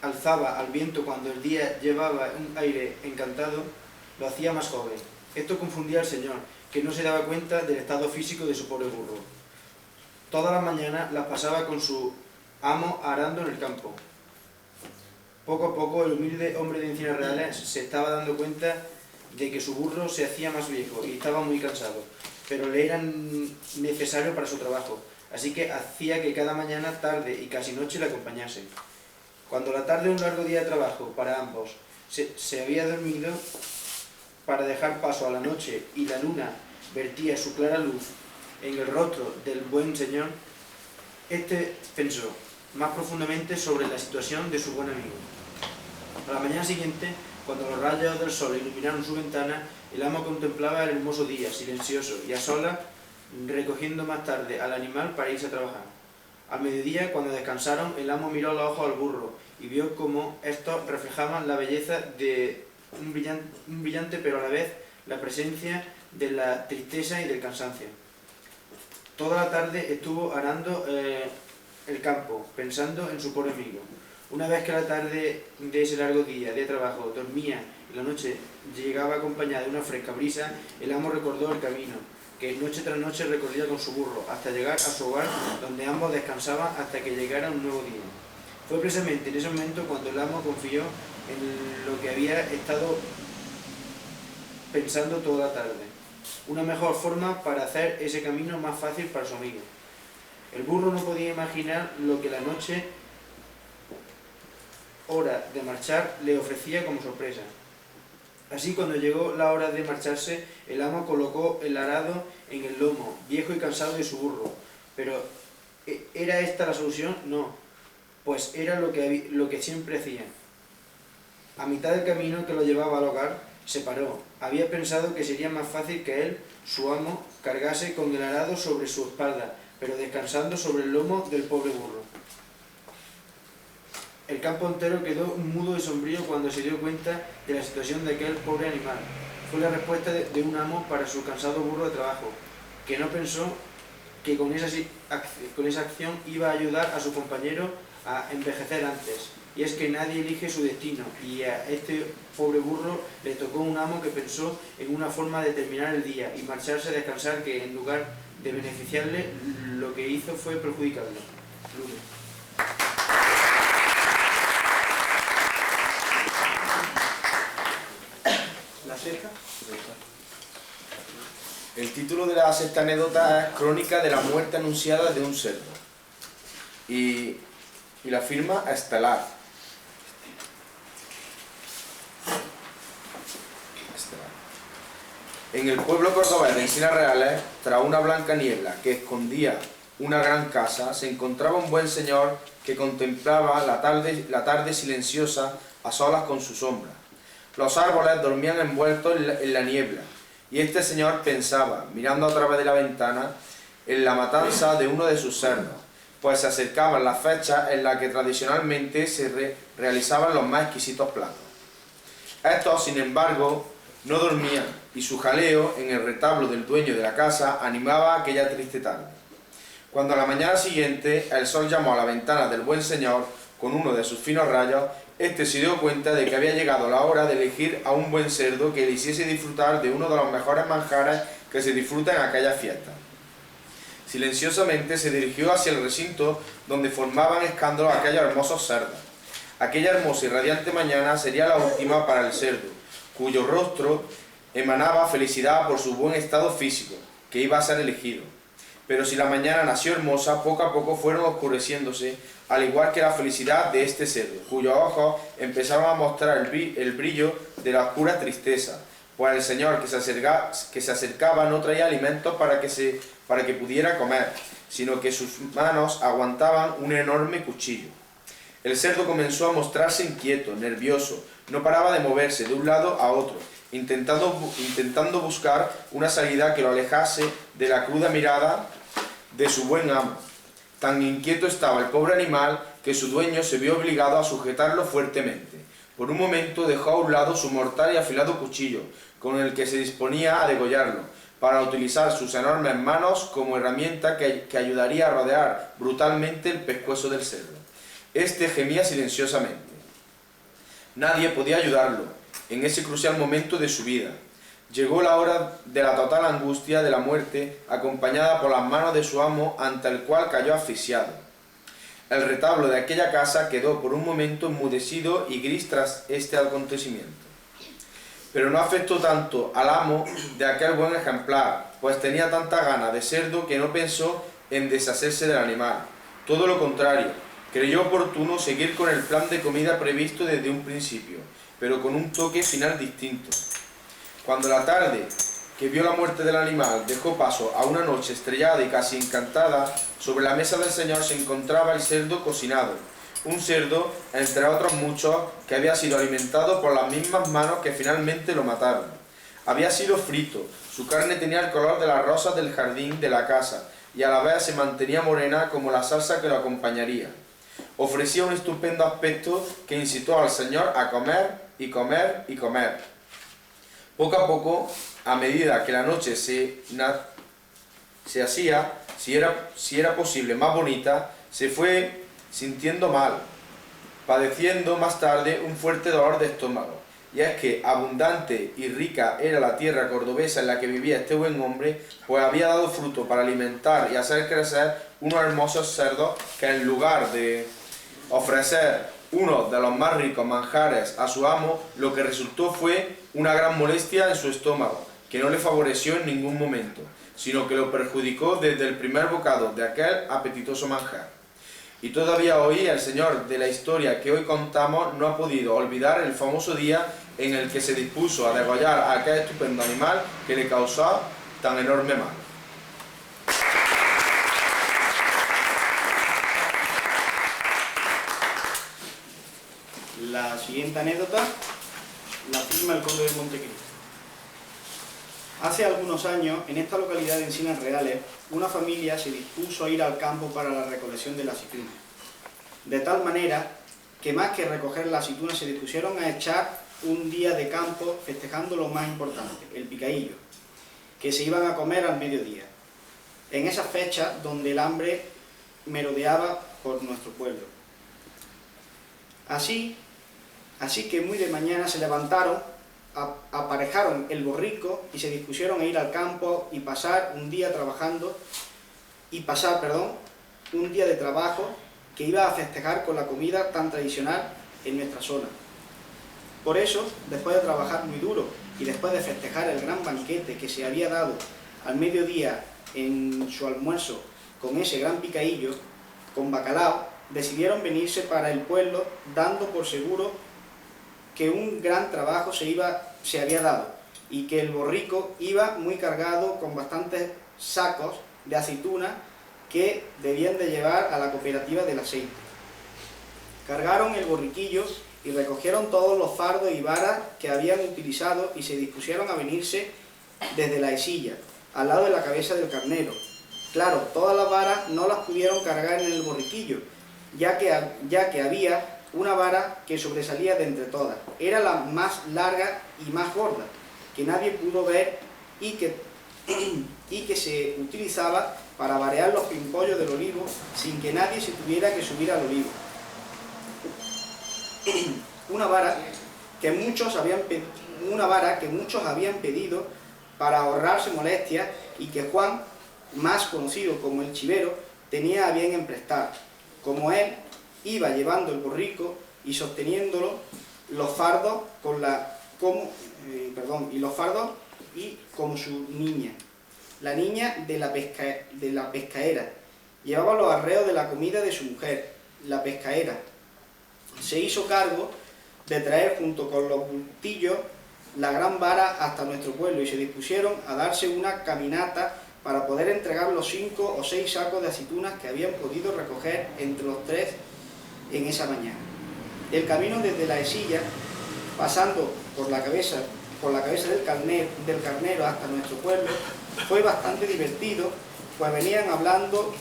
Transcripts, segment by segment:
alzaba al viento cuando el día llevaba un aire encantado, lo hacía más joven. Esto confundía al señor, que no se daba cuenta del estado físico de su pobre burro. Todas las mañanas las pasaba con su amo arando en el campo. Poco a poco el humilde hombre de Encinas Reales se estaba dando cuenta de que su burro se hacía más viejo y estaba muy cansado, pero le era necesario para su trabajo, así que hacía que cada mañana, tarde y casi noche le acompañase. Cuando la tarde, un largo día de trabajo para ambos, se había dormido para dejar paso a la noche y la luna vertía su clara luz en el rostro del buen señor, este pensó más profundamente sobre la situación de su buen amigo. A la mañana siguiente, cuando los rayos del sol iluminaron su ventana, el amo contemplaba el hermoso día, silencioso y a solas, recogiendo más tarde al animal para irse a trabajar. Al mediodía, cuando descansaron, el amo miró a los ojos al burro y vio cómo estos reflejaban la belleza de un brillante, pero a la vez la presencia de la tristeza y del cansancio. Toda la tarde estuvo arando el campo, pensando en su pobre amigo. Una vez que la tarde de ese largo día de trabajo dormía y la noche llegaba acompañada de una fresca brisa, el amo recordó el camino que noche tras noche recorría con su burro hasta llegar a su hogar, donde ambos descansaban hasta que llegara un nuevo día. Fue precisamente en ese momento cuando el amo confió en lo que había estado pensando toda la tarde: una mejor forma para hacer ese camino más fácil para su amigo. El burro no podía imaginar lo que la noche, hora de marchar, le ofrecía como sorpresa. Así, cuando llegó la hora de marcharse, el amo colocó el arado en el lomo, viejo y cansado de su burro. Pero, ¿era esta la solución? No, pues era lo que siempre hacía. A mitad del camino que lo llevaba al hogar, se paró. Había pensado que sería más fácil que él, su amo, cargase con el arado sobre su espalda, pero descansando sobre el lomo del pobre burro. El campo entero quedó mudo y sombrío cuando se dio cuenta de la situación de aquel pobre animal. Fue la respuesta de un amo para su cansado burro de trabajo, que no pensó que con esa acción iba a ayudar a su compañero a envejecer antes. Y es que nadie elige su destino, y a este pobre burro le tocó un amo que pensó en una forma de terminar el día y marcharse a descansar, que en lugar de beneficiarle, lo que hizo fue perjudicarle. ¿La sexta? El título de la sexta anécdota es Crónica de la muerte anunciada de un cerdo. Y la firma Estelar. En el pueblo cordobés de Encinas Reales, tras una blanca niebla que escondía una gran casa, se encontraba un buen señor que contemplaba la tarde silenciosa a solas con su sombra. Los árboles dormían envueltos en la niebla, y este señor pensaba, mirando a través de la ventana, en la matanza de uno de sus cerdos, pues se acercaban las fechas en las que tradicionalmente se realizaban los más exquisitos platos. Estos, sin embargo, no dormían, y su jaleo en el retablo del dueño de la casa animaba aquella triste tarde. Cuando a la mañana siguiente el sol llamó a la ventana del buen señor con uno de sus finos rayos, este se dio cuenta de que había llegado la hora de elegir a un buen cerdo que le hiciese disfrutar de uno de los mejores manjares que se disfruta en aquella fiesta. Silenciosamente se dirigió hacia el recinto donde formaban escándalo aquellos hermosos cerdos. Aquella hermosa y radiante mañana sería la última para el cerdo, cuyo rostro emanaba felicidad por su buen estado físico, que iba a ser elegido. Pero si la mañana nació hermosa, poco a poco fueron oscureciéndose, al igual que la felicidad de este cerdo, cuyos ojos empezaron a mostrar el brillo de la oscura tristeza, pues el señor que se acercaba no traía alimentos para que pudiera comer, sino que sus manos aguantaban un enorme cuchillo. El cerdo comenzó a mostrarse inquieto, nervioso, no paraba de moverse de un lado a otro, intentando buscar una salida que lo alejase de la cruda mirada de su buen amo. Tan inquieto estaba el pobre animal que su dueño se vio obligado a sujetarlo fuertemente. Por un momento dejó a un lado su mortal y afilado cuchillo, con el que se disponía a degollarlo, para utilizar sus enormes manos como herramienta que ayudaría a rodear brutalmente el pescuezo del cerdo. Este gemía silenciosamente. Nadie podía ayudarlo en ese crucial momento de su vida. Llegó la hora de la total angustia de la muerte, acompañada por las manos de su amo, ante el cual cayó asfixiado. El retablo de aquella casa quedó por un momento enmudecido y gris tras este acontecimiento. Pero no afectó tanto al amo de aquel buen ejemplar, pues tenía tanta gana de cerdo que no pensó en deshacerse del animal. Todo lo contrario, creyó oportuno seguir con el plan de comida previsto desde un principio, pero con un toque final distinto. Cuando la tarde que vio la muerte del animal dejó paso a una noche estrellada y casi encantada, sobre la mesa del Señor se encontraba el cerdo cocinado, un cerdo, entre otros muchos, que había sido alimentado por las mismas manos que finalmente lo mataron. Había sido frito, su carne tenía el color de las rosas del jardín de la casa, y a la vez se mantenía morena como la salsa que lo acompañaría. Ofrecía un estupendo aspecto que incitó al Señor a comer y comer y comer. Poco a poco, a medida que la noche se hacía, si era posible, más bonita, se fue sintiendo mal, padeciendo más tarde un fuerte dolor de estómago. Y es que abundante y rica era la tierra cordobesa en la que vivía este buen hombre, pues había dado fruto para alimentar y hacer crecer unos hermosos cerdos que, en lugar de ofrecer uno de los más ricos manjares a su amo, lo que resultó fue una gran molestia en su estómago, que no le favoreció en ningún momento, sino que lo perjudicó desde el primer bocado de aquel apetitoso manjar. Y todavía hoy el señor de la historia que hoy contamos no ha podido olvidar el famoso día en el que se dispuso a degollar a aquel estupendo animal que le causó tan enorme mal. La siguiente anécdota la firma el conde de Montecristo. Hace algunos años, en esta localidad de Encinas Reales, una familia se dispuso a ir al campo para la recolección de las aceitunas. De tal manera que más que recoger las aceitunas se dispusieron a echar un día de campo festejando lo más importante, el picadillo, que se iban a comer al mediodía, en esas fechas donde el hambre merodeaba por nuestro pueblo. Así que muy de mañana se levantaron, aparejaron el borrico y se dispusieron a ir al campo y pasar un día un día de trabajo que iba a festejar con la comida tan tradicional en nuestra zona. Por eso, después de trabajar muy duro y después de festejar el gran banquete que se había dado al mediodía en su almuerzo con ese gran picadillo, con bacalao, decidieron venirse para el pueblo dando por seguro que un gran trabajo se había dado y que el borrico iba muy cargado con bastantes sacos de aceituna que debían de llevar a la cooperativa del aceite. Cargaron el borriquillo y recogieron todos los fardos y varas que habían utilizado y se dispusieron a venirse desde la esilla, al lado de la cabeza del carnero. Claro, todas las varas no las pudieron cargar en el borriquillo, ya que había una vara que sobresalía de entre todas. Era la más larga y más gorda, que nadie pudo ver y que se utilizaba para varear los pimpollos del olivo sin que nadie se tuviera que subir al olivo. Una vara que muchos habían pedido para ahorrarse molestias y que Juan, más conocido como el Chivero, tenía a bien emprestar. Como él iba llevando el borrico y sosteniéndolo, los fardos como su niña, la niña de la pescaera, llevaba los arreos de la comida de su mujer, la pescaera. Se hizo cargo de traer junto con los bultillos la gran vara hasta nuestro pueblo y se dispusieron a darse una caminata para poder entregar los 5 o 6 sacos de aceitunas que habían podido recoger entre los 3 en esa mañana. El camino desde la esilla, pasando por la cabeza del carnero hasta nuestro pueblo, fue bastante divertido, pues venían hablando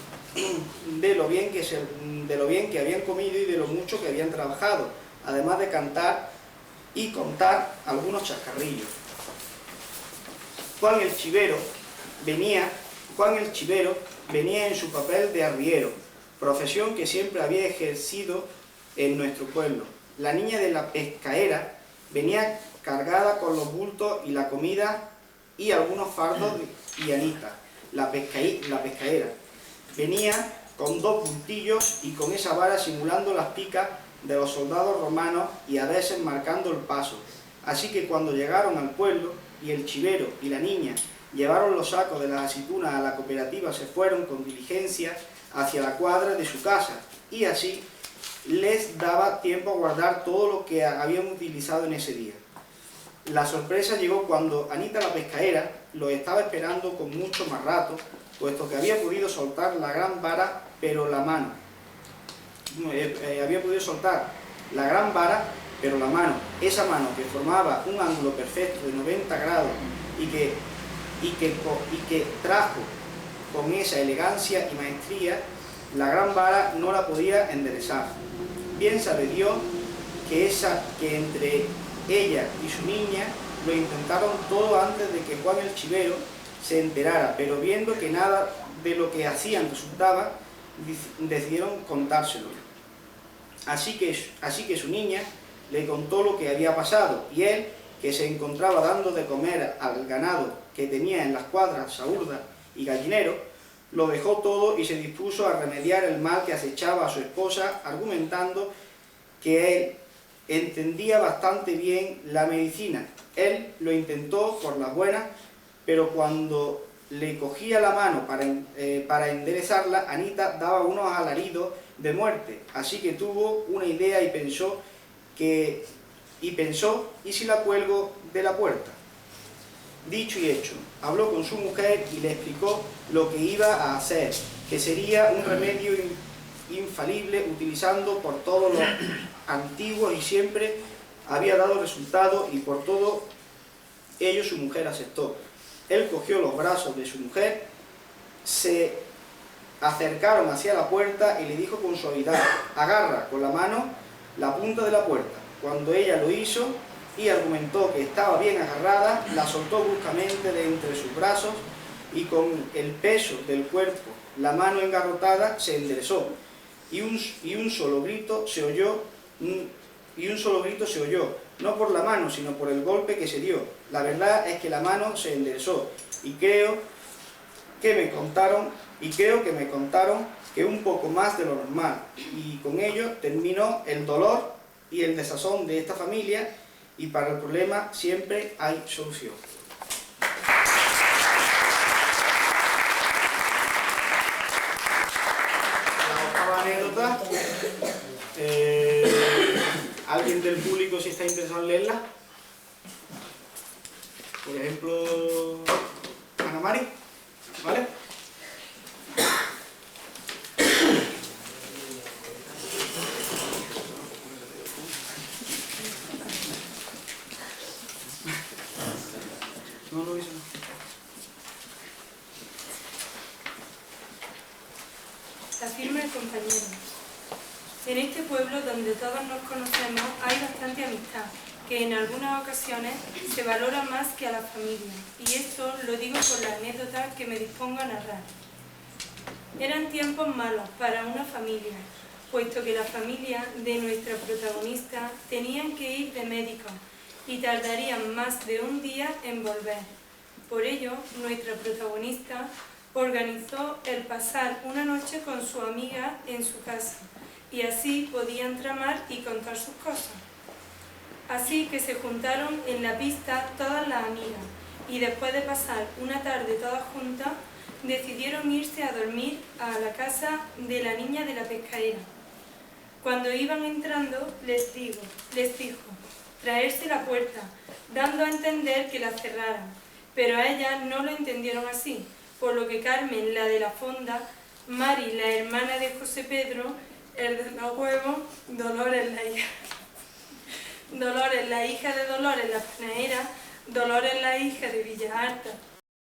de lo bien que habían comido y de lo mucho que habían trabajado, además de cantar y contar algunos chascarrillos. Juan el Chivero venía en su papel de arriero, profesión que siempre había ejercido en nuestro pueblo. La niña de la pescaera venía cargada con los bultos y la comida y algunos fardos, y Anita, la pescaera, venía con 2 bultillos y con esa vara simulando las picas de los soldados romanos y a veces marcando el paso. Así que cuando llegaron al pueblo y el chivero y la niña llevaron los sacos de las aceitunas a la cooperativa, se fueron con diligencia hacia la cuadra de su casa y así les daba tiempo a guardar todo lo que habían utilizado en ese día. La sorpresa llegó cuando Anita la pescaera los estaba esperando con mucho más rato, puesto que había podido soltar la gran vara, pero la mano. Esa mano que formaba un ángulo perfecto de 90 grados y que trajo con esa elegancia y maestría, la gran vara no la podía enderezar. Bien sabe Dios que entre ella y su niña lo intentaron todo antes de que Juan el chivero se enterara, pero viendo que nada de lo que hacían resultaba, decidieron contárselo. Así que su niña le contó lo que había pasado, y él, que se encontraba dando de comer al ganado que tenía en las cuadras, saurdas y gallineros, lo dejó todo y se dispuso a remediar el mal que acechaba a su esposa, argumentando que él entendía bastante bien la medicina. Él lo intentó por las buenas, pero cuando le cogía la mano para enderezarla, Anita daba unos alaridos de muerte. Así que tuvo una idea y pensó, ¿y si la cuelgo de la puerta? Dicho y hecho, habló con su mujer y le explicó lo que iba a hacer, que sería un remedio infalible, utilizando por todos los antiguos y siempre había dado resultado, y por todo ello su mujer aceptó. Él cogió los brazos de su mujer, se acercaron hacia la puerta y le dijo con suavidad: agarra con la mano la punta de la puerta. Cuando ella lo hizo y argumentó que estaba bien agarrada, la soltó bruscamente de entre sus brazos y con el peso del cuerpo, la mano engarrotada, se enderezó y un solo grito se oyó, no por la mano, sino por el golpe que se dio. La verdad es que la mano se enderezó y creo que me contaron que un poco más de lo normal, y con ello terminó el dolor y el desazón de esta familia, y para el problema siempre hay solución. La octava anécdota, ¿alguien del público si está interesado en leerla? Por ejemplo, Ana Mari, ¿vale? No lo hizo. Afirma el compañero: en este pueblo donde todos nos conocemos hay bastante amistad, que en algunas ocasiones se valora más que a la familia, y esto lo digo por la anécdota que me dispongo a narrar. Eran tiempos malos para una familia, puesto que la familia de nuestra protagonista tenían que ir de médico y tardarían más de un día en volver. Por ello, nuestra protagonista organizó el pasar una noche con su amiga en su casa, y así podían tramar y contar sus cosas. Así que se juntaron en la pista todas las amigas, y después de pasar una tarde todas juntas, decidieron irse a dormir a la casa de la niña de la pescaera. Cuando iban entrando, les dijo: traerse la puerta, dando a entender que la cerraran, pero a ellas no lo entendieron así, por lo que Carmen, la de la fonda, Mari, la hermana de José Pedro, el de los huevos, Dolores, la hija de Dolores, la panadera, Dolores, la hija de Villa Alta,